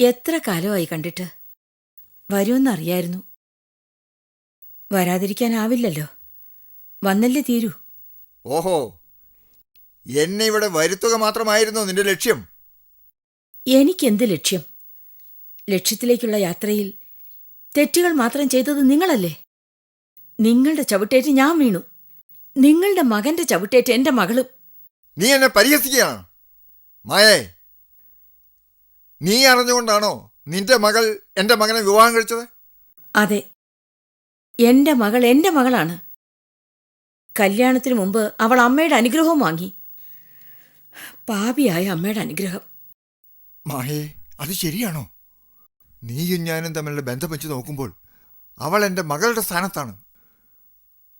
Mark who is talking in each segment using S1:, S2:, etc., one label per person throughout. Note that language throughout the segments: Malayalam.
S1: എത്ര കാലമായി കണ്ടിട്ട്. വരുമെന്നറിയായിരുന്നു. വരാതിരിക്കാനാവില്ലല്ലോ. വന്നല്ലേ തീരൂ.
S2: ഓഹോ, എന്നെ ഇവിടെ വരുത്തുക മാത്രമായിരുന്നോ നിന്റെ ലക്ഷ്യം?
S1: എനിക്കെന്ത് ലക്ഷ്യം? ലക്ഷ്യത്തിലേക്കുള്ള യാത്രയിൽ തെറ്റുകൾ മാത്രം ചെയ്തത് നിങ്ങളല്ലേ? നിങ്ങളുടെ ചവിട്ടേറ്റ് ഞാൻ വീണു. നിങ്ങളുടെ മകന്റെ ചവിട്ടേറ്റ് എന്റെ മകളും.
S2: നീ എന്നെ പരിഹസിക്കുകയാണ് മായേ. നീ അറിഞ്ഞുകൊണ്ടാണോ നിന്റെ മകൾ എന്റെ മകനെ വിവാഹം കഴിച്ചത്?
S1: അതെ, എന്റെ മകൾ എന്റെ മകളാണ്. കല്യാണത്തിനു മുമ്പ് അവൾ അമ്മയുടെ അനുഗ്രഹവും വാങ്ങി. പാപിയായ അമ്മയുടെ അനുഗ്രഹം.
S2: മായേ, അത് ശരിയാണോ? നീയും ഞാനും തമ്മിലുള്ള ബന്ധം വെച്ച് നോക്കുമ്പോൾ അവൾ എൻ്റെ മകളുടെ സ്ഥാനത്താണ്.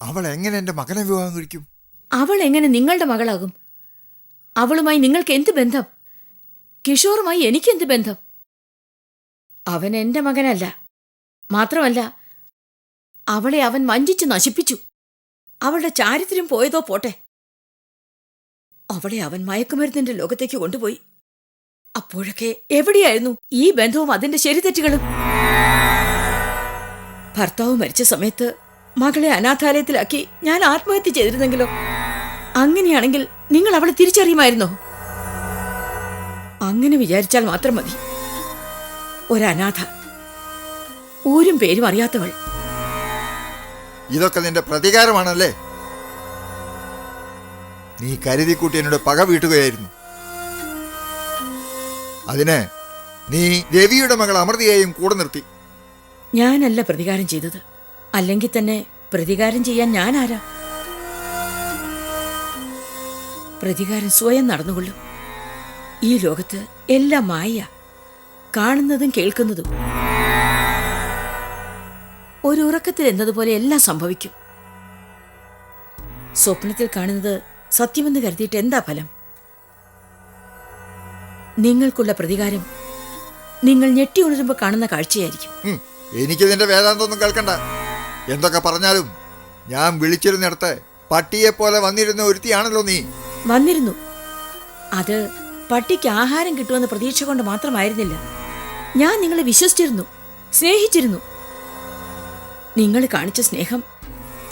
S2: അവൾ എങ്ങനെ എൻ്റെ മകനെ വിവാഹം കഴിക്കും?
S1: അവൾ എങ്ങനെ നിങ്ങളുടെ മകളാകും? അവളുമായി നിങ്ങൾക്ക് എന്ത് ബന്ധം? കിഷോറുമായി എനിക്കെന്ത് ബന്ധം? അവൻ എന്റെ മകനല്ല. മാത്രമല്ല, അവളെ അവൻ വഞ്ചിച്ചു നശിപ്പിച്ചു. അവളുടെ ചാരിത്രം പോയതോ പോട്ടെ, അവളെ അവൻ മയക്കുമരുന്നിന്റെ ലോകത്തേക്ക് കൊണ്ടുപോയി. അപ്പോഴൊക്കെ എവിടെയായിരുന്നു ഈ ബന്ധവും അതിന്റെ ശരിതെറ്റുകളും? ഭർത്താവ് മരിച്ച സമയത്ത് മകളെ അനാഥാലയത്തിലാക്കി ഞാൻ ആത്മഹത്യ ചെയ്തിരുന്നെങ്കിലോ? അങ്ങനെയാണെങ്കിൽ നിങ്ങൾ അവളെ തിരിച്ചറിയുമായിരുന്നോ? അങ്ങനെ വിചാരിച്ചാൽ മാത്രം മതി. ഒരനാഥ, ഊരും പേരും അറിയാത്തവൾ.
S2: ഇതൊക്കെ നിന്റെ പ്രതികാരമാണല്ലേ? നീ കരുതിക്കൂട്ടി എന്നോട് പക വീട്ടുകയായിരുന്നു. അതിന് നീ രവിയുടെ മകൾ അമൃതയെയും കൂടെ നിർത്തി.
S1: ഞാനല്ല പ്രതികാരം ചെയ്തത്. അല്ലെങ്കിൽ തന്നെ പ്രതികാരം ചെയ്യാൻ ഞാൻ ആരാ? പ്രതികാരം സ്വയം നടന്നുകൊള്ളും. ഈ ലോകത്ത് എല്ലാം മായ, കാണുന്നതും കേൾക്കുന്നതും. ഒരു ഉറക്കത്തിൽ എന്നതുപോലെ എല്ലാം സംഭവിക്കും. സ്വപ്നത്തിൽ കാണുന്നത് സത്യമെന്ന് കരുതിയിട്ട് എന്താ ഫലം? നിങ്ങൾക്കുള്ള പ്രതികാരം നിങ്ങൾ ഞെട്ടി ഉണരുമ്പോൾ കാണുന്ന കാഴ്ചയായിരിക്കും.
S2: എനിക്ക് നിന്റെ വേദാന്തമൊന്നും കേൾക്കണ്ട. എന്തൊക്കെ പറഞ്ഞാലും ഞാൻ വിളിച്ചിരുന്നിടത്ത് പട്ടിയെപ്പോലെ വന്നിരുന്ന ഒരുത്തിയാണല്ലോ നീ.
S1: വന്നിരുന്നു. അത് പട്ടിക്ക് ആഹാരം കിട്ടുമെന്ന പ്രതീക്ഷ കൊണ്ട് മാത്രമായിരുന്നില്ല. ഞാൻ നിങ്ങളെ വിശ്വസിച്ചിരുന്നു, സ്നേഹിച്ചിരുന്നു. നിങ്ങൾ കാണിച്ച സ്നേഹം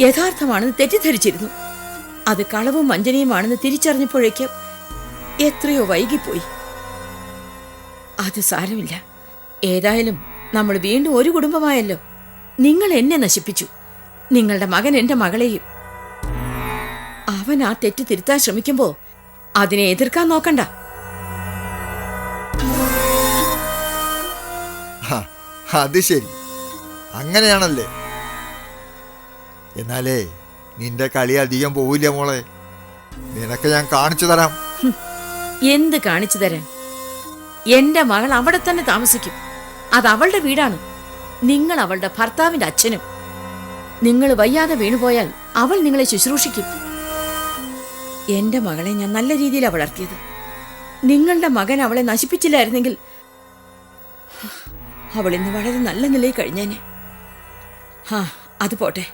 S1: യഥാർത്ഥമാണെന്ന് തെറ്റിദ്ധരിച്ചിരുന്നു. അത് കളവും വഞ്ചനയുമാണെന്ന് തിരിച്ചറിഞ്ഞപ്പോഴേക്കും എത്രയോ വൈകിപ്പോയി. അത് സാരമില്ല. ഏതായാലും നമ്മൾ വീണ്ടും ഒരു കുടുംബമായല്ലോ. നിങ്ങൾ എന്നെ നശിപ്പിച്ചു, നിങ്ങളുടെ മകൻ എന്റെ മകളെയും. അവൻ ആ തെറ്റ് തിരുത്താൻ ശ്രമിക്കുമ്പോ അതിനെ എതിർക്കാൻ നോക്കണ്ട.
S2: അത് ശരി, അങ്ങനെയാണല്ലേ? എന്നാലേ നിന്റെ കളി അധികം പോവില്ല മോളെ. നിനക്ക് ഞാൻ കാണിച്ചു തരാം.
S1: എന്ത് കാണിച്ചു തരാൻ? എന്റെ മകൾ അവിടെ തന്നെ താമസിക്കും. അത് അവളുടെ വീടാണ്. നിങ്ങൾ അവളുടെ ഭർത്താവിന്റെ അച്ഛനും. നിങ്ങൾ വയ്യാതെ വീണുപോയാൽ അവൾ നിങ്ങളെ ശുശ്രൂഷിക്കും. എന്റെ മകളെ ഞാൻ നല്ല രീതിയിലാണ് വളർത്തിയത്. നിങ്ങളുടെ മകൻ അവളെ നശിപ്പിച്ചില്ലായിരുന്നെങ്കിൽ അവൾ ഇന്ന് വളരെ നല്ല നിലയിൽ കഴിഞ്ഞേനെ. അത് പോട്ടെ.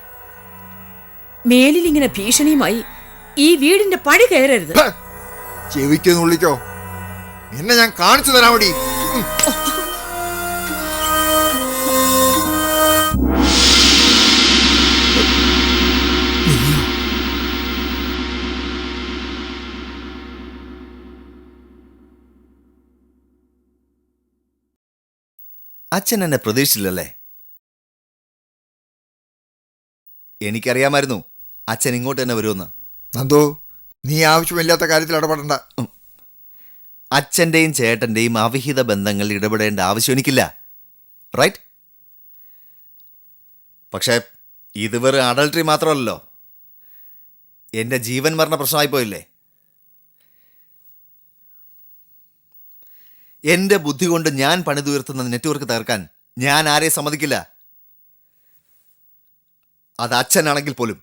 S1: മേലിലിങ്ങനെ ഭീഷണിയുമായി ഈ വീടിന്റെ പടി കയറരുത്.
S2: ചെവിക്കൊന്നുള്ളിക്കോ, എന്നെ ഞാൻ കാണിച്ചു തരാൻ വേണ്ടി.
S3: അച്ഛൻ എന്നെ പ്രതീക്ഷിച്ചില്ലല്ലേ? എനിക്കറിയാമായിരുന്നു അച്ഛൻ ഇങ്ങോട്ട് തന്നെ വരുമെന്ന്.
S2: നന്ദു, നീ ആവശ്യമില്ലാത്ത കാര്യത്തിൽ ഇടപെടണ്ട.
S3: അച്ഛൻ്റെയും ചേട്ടൻ്റെയും അവിഹിത ബന്ധങ്ങൾ ഇടപെടേണ്ട ആവശ്യം എനിക്കില്ല, റൈറ്റ്? പക്ഷേ ഇത് വെറും അഡൾട്ടറി മാത്രമല്ലല്ലോ, എൻ്റെ ജീവൻ മരണ പ്രശ്നമായിപ്പോയില്ലേ? എൻ്റെ ബുദ്ധി കൊണ്ട് ഞാൻ പണിതുയർത്തുന്ന നെറ്റ്വർക്ക് തകർക്കാൻ ഞാൻ ആരെയും സമ്മതിക്കില്ല. അത് അച്ഛനാണെങ്കിൽ പോലും.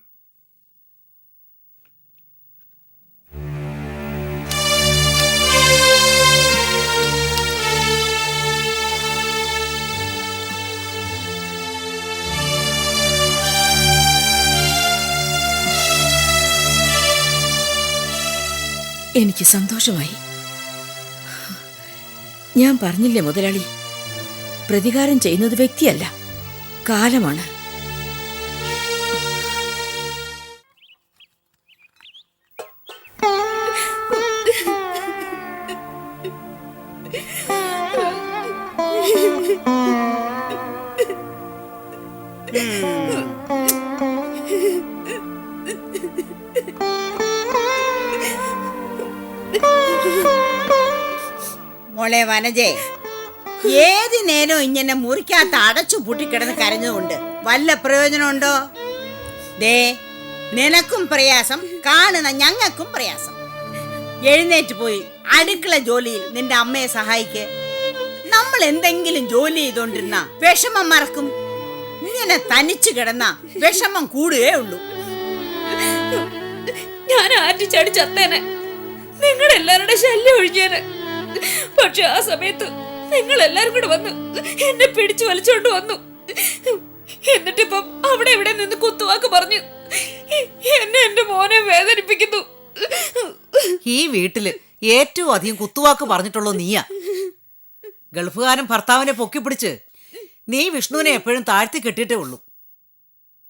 S1: എനിക്ക് സന്തോഷമായി. ഞാൻ പറഞ്ഞില്ലേ മുതലാളി, പ്രതികാരം ചെയ്യുന്നത് വ്യക്തിയല്ല, കാലമാണ്.
S4: മോളെ വനജേ, ഏത് നേരവും ഇങ്ങനെ മുറിക്കകത്ത് അടച്ചു പൂട്ടിക്കിടന്ന് കരഞ്ഞുകൊണ്ട് വല്ല പ്രയോജനമുണ്ടോ? ദേ, നിനക്കും പ്രയാസം, കാണുന്ന ഞങ്ങൾക്കും പ്രയാസം. എഴുന്നേറ്റ് പോയി അടുക്കള ജോലിയിൽ നിന്റെ അമ്മയെ സഹായിക്ക്. നമ്മൾ എന്തെങ്കിലും ജോലി ചെയ്തോണ്ടിരുന്ന വിഷമം മറക്കും. ഇങ്ങനെ തനിച്ചു കിടന്ന വിഷമം കൂടുകയേ ഉള്ളൂ.
S1: ഞാൻ ആറ്റിച്ചാടി ചത്തേനെ, നിങ്ങളുടെ എല്ലാവരുടെ ശല്യം ഒഴിഞ്ഞേനെ. പക്ഷെ ആ സമയത്ത് നിങ്ങൾ എല്ലാരും കൂടെ വന്നു എന്നെ പിടിച്ചു വലിച്ചോണ്ട് വന്നു. എന്നിട്ടിപ്പം അവിടെ ഇവിടെ നിന്ന് കുത്തുവാക്ക് പറഞ്ഞു എന്നെ എന്റെ മോനെ വേദനിപ്പിക്കുന്നു.
S5: ഈ വീട്ടില് ഏറ്റവും അധികം കുത്തുവാക്ക് പറഞ്ഞിട്ടുള്ളൂ നീയാ. ഗൾഫുകാരൻ ഭർത്താവിനെ പൊക്കിപ്പിടിച്ച് നീ വിഷ്ണുവിനെ എപ്പോഴും താഴ്ത്തി കെട്ടിയിട്ടേ ഉള്ളൂ.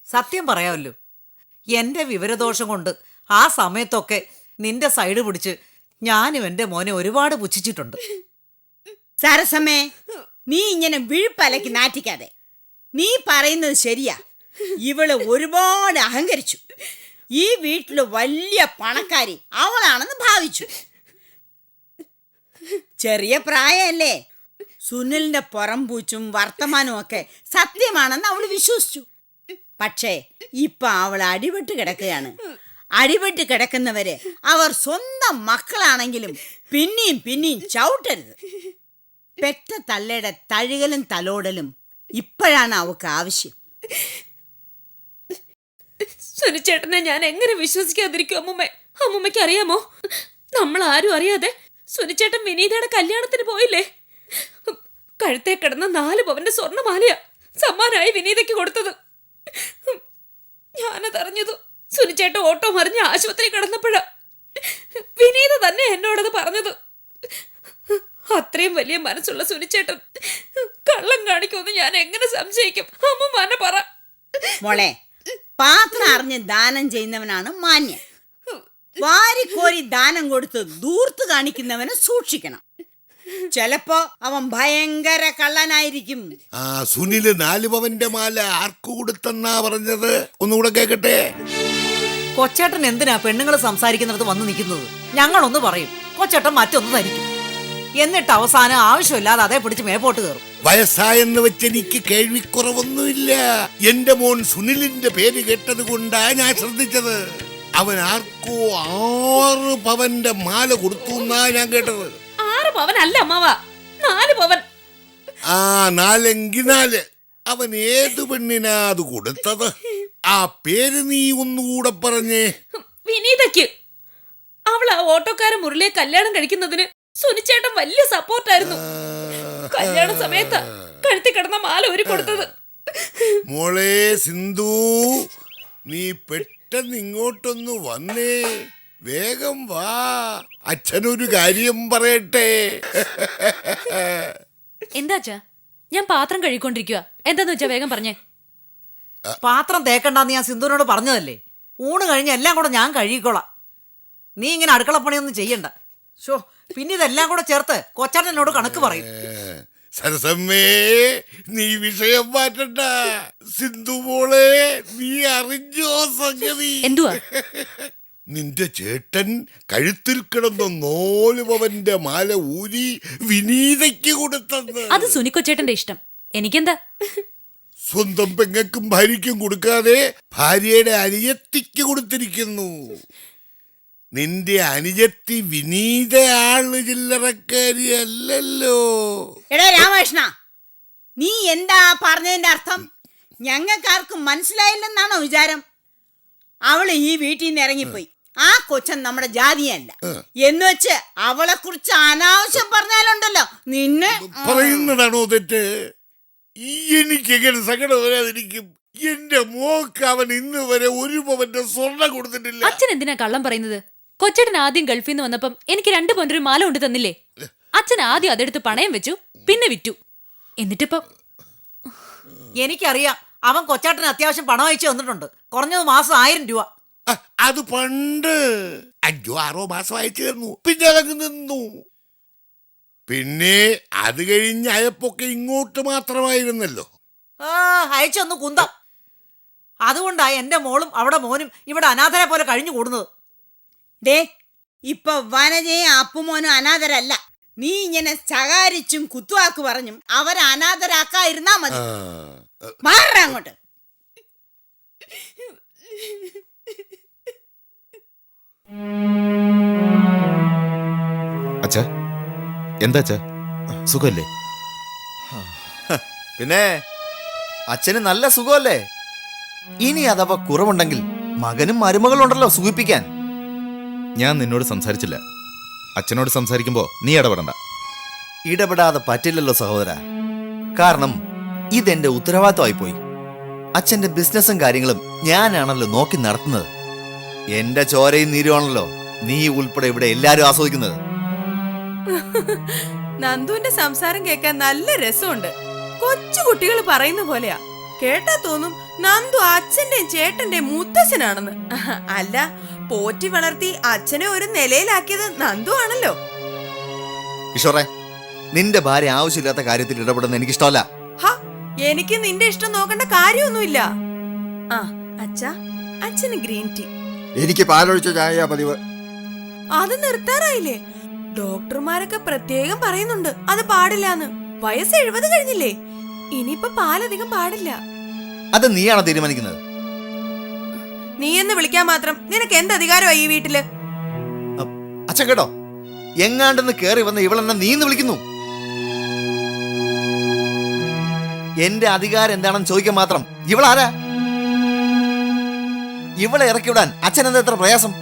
S5: സത്യം പറയാമല്ലോ, എന്റെ വിവരദോഷം കൊണ്ട് ആ സമയത്തൊക്കെ നിന്റെ സൈഡ് പിടിച്ച് ഞാനും എന്റെ മോനെ ഒരുപാട് പുച്ഛിച്ചിട്ടുണ്ട്.
S4: സരസമ്മേ, നീ ഇങ്ങനെ വിഴുപ്പലക്കി നാറ്റിക്കാതെ. നീ പറയുന്നത് ശരിയാ. ഇവള് ഒരുപാട് അഹങ്കരിച്ചു. ഈ വീട്ടില് വലിയ പണക്കാരി അവളാണെന്ന് ഭാവിച്ചു. ചെറിയ പ്രായമല്ലേ, സുനിലിന്റെ പുറംപൂച്ചും വർത്തമാനവും ഒക്കെ സത്യമാണെന്ന് അവള് വിശ്വസിച്ചു. പക്ഷേ ഇപ്പൊ അവൾ അടിപെട്ട് കിടക്കുകയാണ്. അടിപെട്ട് കിടക്കുന്നവര് അവർ സ്വന്തം മക്കളാണെങ്കിലും പിന്നെയും പിന്നെയും ചവിട്ടരുത്. പെറ്റ തള്ളയുടെ തഴുകലും തലോടലും ഇപ്പോഴാണ് അവൾക്ക് ആവശ്യം.
S1: സുനിച്ചേട്ടനെ ഞാൻ എങ്ങനെ വിശ്വസിക്കാതിരിക്കും അമ്മൂമ്മ? അമ്മൂമ്മയ്ക്ക് അറിയാമോ, നമ്മൾ ആരും അറിയാതെ സുനിച്ചേട്ടൻ വിനീതയുടെ കല്യാണത്തിന് പോയില്ലേ? കഴുത്തേ കിടന്ന 4 പവന്റെ സ്വർണ്ണമാലയാ സമ്മാനമായി വിനീതയ്ക്ക് കൊടുത്തത്. ഞാനതറിഞ്ഞതു സുനിച്ചേട്ടൻ ഓട്ടോ മറിഞ്ഞ് ആശുപത്രി കിടന്നപ്പോഴാ വിനീത തന്നെ എന്നോടത് പറഞ്ഞത്. അത്രയും വലിയ മനസ്സുള്ള സുനിച്ചേട്ടൻ കള്ളം കാണിക്കുമെന്ന് ഞാൻ എങ്ങനെ സംശയിക്കും? അമ്മൂമ്മ പറ.
S4: മോളെ, പാത്രം അറിഞ്ഞ് ദാനം ചെയ്യുന്നവനാണ് മാന്യൻ. വാരിക്കോരി ദാനം കൊടുത്ത് ദൂർത്ത് കാണിക്കുന്നവനെ സൂക്ഷിക്കണം. ചിലപ്പോ അവൻ ഭയങ്കര കള്ളനായിരിക്കും.
S6: സുനില് 4 പവന്റെ മാല ആർക്കു കൊടുത്തെന്നാ പറഞ്ഞത്? ഒന്നുകൂടെ കേക്കട്ടെ.
S5: കൊച്ചേട്ടൻ എന്തിനാ പെണ്ണുങ്ങൾ സംസാരിക്കുന്നിടത്ത് വന്ന് നിൽക്കുന്നത്? ഞങ്ങളൊന്ന് പറയും, കൊച്ചേട്ടൻ മറ്റൊന്ന് ധരിക്കും. എന്നിട്ട് അവസാനം ആവശ്യമില്ലാതെ അതേ പിടിച്ച് മേപ്പോട്ട് കയറും.
S6: വയസ്സായെന്ന് വെച്ച് എനിക്ക് കേൾവിക്കുറവൊന്നുമില്ല. എന്റെ മോൻ സുനിലിന്റെ പേര് കേട്ടത് കൊണ്ടാ ഞാൻ ശ്രദ്ധിച്ചത്. അവൻ ആർക്കോ 6 പവന്റെ മാല കൊടുത്തു എന്നാ ഞാൻ കേട്ടത്.
S1: 6 പവനല്ല അമ്മാവ, 4 പവൻ.
S6: 4 അവൻ ഏതു പെണ്ണിനാ അത് കൊടുത്തത്? ആ പേര് നീ ഒന്നുകൂടെ പറഞ്ഞേ.
S1: വിനീതയ്ക്ക്. അവൾ ആ ഓട്ടോക്കാരൻ മുരളിയെ കല്യാണം കഴിക്കുന്നതിന് സുനിച്ചേട്ടൻ വലിയ സപ്പോർട്ടായിരുന്നു. കല്യാണ സമയത്താ കഴുത്തി കിടന്ന മാല ഒരു കൊടുത്തത്.
S6: മോളെ സിന്ധു, നീ പെട്ടെന്ന് ഇങ്ങോട്ടൊന്ന് വന്നേ. വേഗം വാ, അച്ഛനൊരു കാര്യം പറയട്ടെ.
S7: എന്താച്ചാ? ഞാൻ പാത്രം കഴുകിക്കൊണ്ടിരിക്കുക. എന്താന്ന് വെച്ചാ വേഗം പറഞ്ഞേ.
S5: പാത്രം തേക്കണ്ടെന്ന് ഞാൻ സിന്ധുവിനോട് പറഞ്ഞതല്ലേ. ഊണ് കഴിഞ്ഞ് എല്ലാം കൂടെ ഞാൻ കഴുകിക്കോളാം. നീ ഇങ്ങനെ അടുക്കളപ്പണിയൊന്നും ചെയ്യണ്ട. ഷോ, പിന്നെ ഇതെല്ലാം കൂടെ ചേർത്ത് കൊച്ചാട്ടനോട് കണക്ക് പറയും.
S6: സരസമ്മേ, നീ വിഷയം മാറ്റണ്ട. സിന്ധു മോളെ, നീ അറിഞ്ഞോ സംഗതി?
S7: എന്തുവാ?
S6: നിന്റെ ചേട്ടൻ കഴുത്തിൽ കിടന്ന 4 പവന്റെ മാല ഊരി വിനീതയ്ക്ക് കൊടുത്തത്.
S7: അത് സുനിക്കൊച്ചേട്ടന്റെ ഇഷ്ടം, എനിക്കെന്താ?
S6: സ്വന്തം പെങ്ങൾക്കും ഭാര്യയ്ക്കും കൊടുക്കാതെ ഭാര്യയുടെ അനുജത്തിക്ക് കൊടുത്തിരിക്കുന്നു. നിന്റെ അനുജത്തി വിനീത ആള് ചില്ലറക്കാരി അല്ലല്ലോ.
S4: എടാ രാമകൃഷ്ണ, നീ എന്താ പറഞ്ഞതിന്റെ അർത്ഥം? ഞങ്ങൾക്കാർക്കും മനസ്സിലായില്ലെന്നാണോ വിചാരം? അവള് ഈ വീട്ടിൽ നിന്ന് ഇറങ്ങിപ്പോയി. ആ കൊച്ചൻ നമ്മുടെ ജാതിയല്ല എന്ന് വെച്ച് അവളെ കുറിച്ച് അനാവശ്യം പറഞ്ഞാലുണ്ടല്ലോ നിന്നെ.
S6: പറയുന്നതാണോ തെറ്റ്? എനിക്കെങ്ങനെ സങ്കടം വരാതിരിക്കും? എന്റെ മോക്ക് അവൻ ഇന്ന് വരെ 1 പവന്റെ സ്വർണ്ണം കൊടുത്തിട്ടില്ല.
S7: അച്ഛൻ എന്തിനാ കള്ളം പറയുന്നത്? കൊച്ചേട്ടൻ ആദ്യം ഗൾഫിൽ നിന്ന് വന്നപ്പം എനിക്ക് 2 പവന്റെ ഒരു മാല കൊണ്ട് തന്നില്ലേ? അച്ഛൻ ആദ്യം അതെടുത്ത് പണയം വെച്ചു, പിന്നെ വിറ്റു. എന്നിട്ടിപ്പോ
S5: എനിക്കറിയാം, അവൻ കൊച്ചാട്ടന് അത്യാവശ്യം പണം അയച്ചു തന്നിട്ടുണ്ട്. കുറഞ്ഞത് മാസം 1000 രൂപ.
S6: അത് പണ്ട് 5-6 മാസം അയച്ചു തന്നു, പിന്നെ അതങ്ങ് നിന്നു. പിന്നെ അത് കഴിഞ്ഞ് അയപ്പൊക്കെ ഇങ്ങോട്ട് മാത്രമായിരുന്നല്ലോ.
S5: അയച്ചൊന്ന് കുന്തം. അതുകൊണ്ടാ എന്റെ മോളും അവിടെ മോനും ഇവിടെ അനാഥരെ പോലെ കഴിഞ്ഞു കൂടുന്നത്.
S4: ദേ, ഇപ്പൊ വനജയും അപ്പുമോനും അനാഥരല്ല. നീ ഇങ്ങനെ ശകാരിച്ചും കുത്തുവാക്ക് പറഞ്ഞും അവരെ അനാഥരാക്കാതിരുന്നാ മതി. മാറ അങ്ങോട്ട്.
S8: അച്ഛാ, എന്താ അച്ഛാ, സുഖല്ലേ?
S3: പിന്നെ അച്ഛന് നല്ല സുഖമല്ലേ? ഇനി അഥവാ കുറവുണ്ടെങ്കിൽ മകനും മരുമകളും ഉണ്ടല്ലോ സൂചിപ്പിക്കാൻ.
S8: ഞാൻ നിന്നോട് സംസാരിച്ചില്ല. അച്ഛനോട് സംസാരിക്കുമ്പോ നീ ഇടപെടണ്ട.
S3: ഇടപെടാതെ പറ്റില്ലല്ലോ സഹോദര. കാരണം ഇതെന്റെ ഉത്തരവാദിത്തമായി പോയി. അച്ഛന്റെ ബിസിനസ്സും കാര്യങ്ങളും ഞാനാണല്ലോ നോക്കി നടത്തുന്നത്. എന്റെ ചോരയും നീരുവാണല്ലോ നീ ഉൾപ്പെടെ ഇവിടെ എല്ലാരും ആസ്വദിക്കുന്നത്.
S9: നന്ദുവിന്റെ സംസാരം കേൾക്കാൻ നല്ല രസമുണ്ട്. കൊച്ചു കുട്ടികൾ പറയുന്ന പോലെയാ. കേട്ടാ തോന്നും നന്ദു അച്ഛന്റെയും ചേട്ടന്റെയും മുത്തശ്ശനാണെന്ന്. അല്ല, പോറ്റി വളർത്തി അച്ഛനെ ഒരു നിലയിലാക്കിയത് നന്ദു ആണല്ലോ.
S3: കിഷോറെ, നിന്റെ ഭാര്യ ആവശ്യമില്ലാത്ത കാര്യത്തിൽ ഇടപെടുന്ന എനിക്കിഷ്ടമല്ല.
S9: എനിക്ക് നിന്റെ ഇഷ്ടം നോക്കേണ്ട കാര്യമൊന്നുമില്ല. ആ അച്ഛാ, അച്ഛന് ഗ്രീൻ ടീ.
S2: എനിക്ക് പാലൊഴിച്ച ചായ പതിവ്.
S9: അത് നിർത്താറായില്ലേ? ഡോക്ടർമാരൊക്കെ പ്രത്യേകം പറയുന്നുണ്ട് അത് പാടില്ലാന്ന്. വയസ്സ് 70 കഴിഞ്ഞില്ലേ? ഇനിയിപ്പൊ പാലധികം പാടില്ല.
S3: അത് നീയാണോ തീരുമാനിക്കുന്നത്?
S9: നീ എന്ന് വിളിക്കാൻ മാത്രം നിനക്ക് എന്ത് അധികാരമായി ഈ വീട്ടില്?
S3: അച്ഛൻ കേട്ടോ, എങ്ങാണ്ടെന്ന് കേറി വന്ന ഇവളെന്നെ നീന്ന് വിളിക്കുന്നു. എന്റെ അധികാരം എന്താണെന്ന് ചോദിക്കാൻ മാത്രം ഇവളാരാ? ഇവളെ ഇറക്കി വിടാൻ അച്ഛൻ എന്താ എത്ര പ്രയാസം?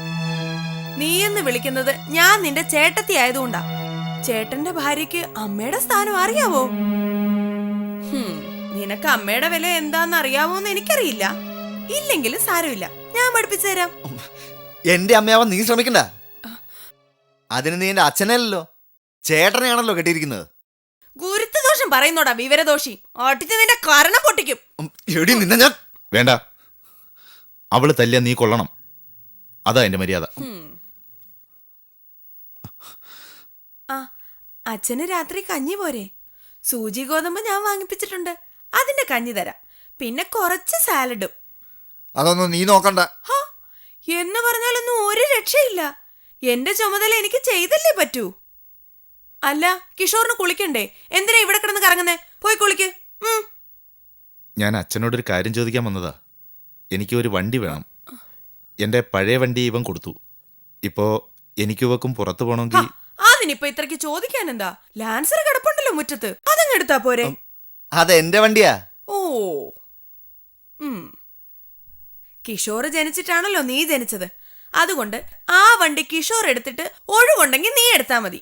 S9: നീ എന്ന് വിളിക്കുന്നത് ഞാൻ നിന്റെ ചേട്ടത്തി ആയതുകൊണ്ടാ. ചേട്ടന്റെ ഭാര്യയ്ക്ക് അമ്മയുടെ സ്ഥാനം അറിയാവോ? നിനക്ക് അമ്മയുടെ വില എന്താന്ന് അറിയാവോന്ന് എനിക്കറിയില്ല. ഇല്ലെങ്കിലും സാരമില്ല, ഞാൻ പഠിപ്പിച്ചു തരാം.
S3: എന്റെ അമ്മയാവാൻ നീ ശ്രമിക്കണ്ട. അതിന് നീ എന്റെ അച്ഛനല്ലോ ചേട്ടനെയാണല്ലോ കെട്ടിയിരിക്കുന്നത്.
S9: ഗുരുത്വദോഷം പറയുന്നോടാ വിവരദോഷി. ഒട്ടിച്ച് നിന്റെ കരണം പൊട്ടിക്കും.
S3: എടി നിന്നെ ഞാൻ.
S8: വേണ്ട, അവള് തല്ലിയ നീ കൊള്ളണം. അതാ എന്റെ മര്യാദ.
S9: ആ, അച്ഛന് രാത്രി കഞ്ഞി പോരെ? സൂചി ഗോതമ്പ് ഞാൻ വാങ്ങിപ്പിച്ചിട്ടുണ്ട്, അതിന്റെ കഞ്ഞി തരാം. പിന്നെ കുറച്ച് സാലഡും.
S2: അതൊന്നും നീ നോക്കണ്ട.
S9: എന്ന് പറഞ്ഞാലൊന്നും ഒരു രക്ഷയില്ല. എന്റെ ചുമതല എനിക്ക് ചെയ്തല്ലേ പറ്റൂ. അല്ല, കിഷോറിന് കുളിക്കണ്ടേ? എന്തിനാ ഇവിടെ കിടന്ന് കറങ്ങുന്നേ? പോയി കുളിക്ക്.
S8: ഞാൻ അച്ഛനോടൊരു കാര്യം ചോദിക്കാൻ വന്നതാ. എനിക്ക് ഒരു വണ്ടി വേണം. എന്റെ പഴയ വണ്ടി ഇവൻ കൊടുത്തു. ഇപ്പോ എനിക്ക് ഇവക്കും പുറത്തു പോകണമെങ്കിൽ.
S9: അതിനിപ്പോ ഇത്രയ്ക്ക് ചോദിക്കാൻ എന്താ? ലാൻസർ കിടപ്പുണ്ടല്ലോ മുറ്റത്ത്, അതങ്ങ് എടുത്താ പോരെ?
S3: അത് എന്റെ വണ്ടിയാ.
S9: ഓ, കിഷോർ ജനിച്ചിട്ടാണല്ലോ നീ ജനിച്ചത്. അതുകൊണ്ട് ആ വണ്ടി കിഷോർ എടുത്തിട്ട് ഒഴിവുണ്ടെങ്കിൽ നീ എടുത്താ മതി.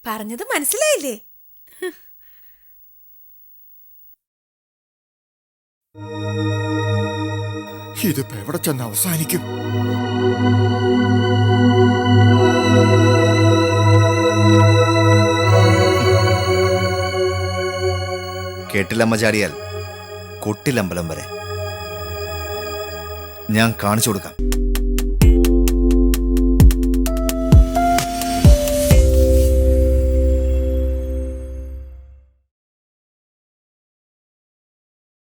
S9: പറഞ്ഞത് മനസ്സിലായില്ലേ?
S2: ഇതിപ്പോ എവിടെ ചെന്ന് അവസാനിക്കും?
S3: കെട്ടിലമ്മ ചാടിയാൽ കൊട്ടിലമ്പലം വരെ ഞാൻ കാണിച്ചു കൊടുക്കാം.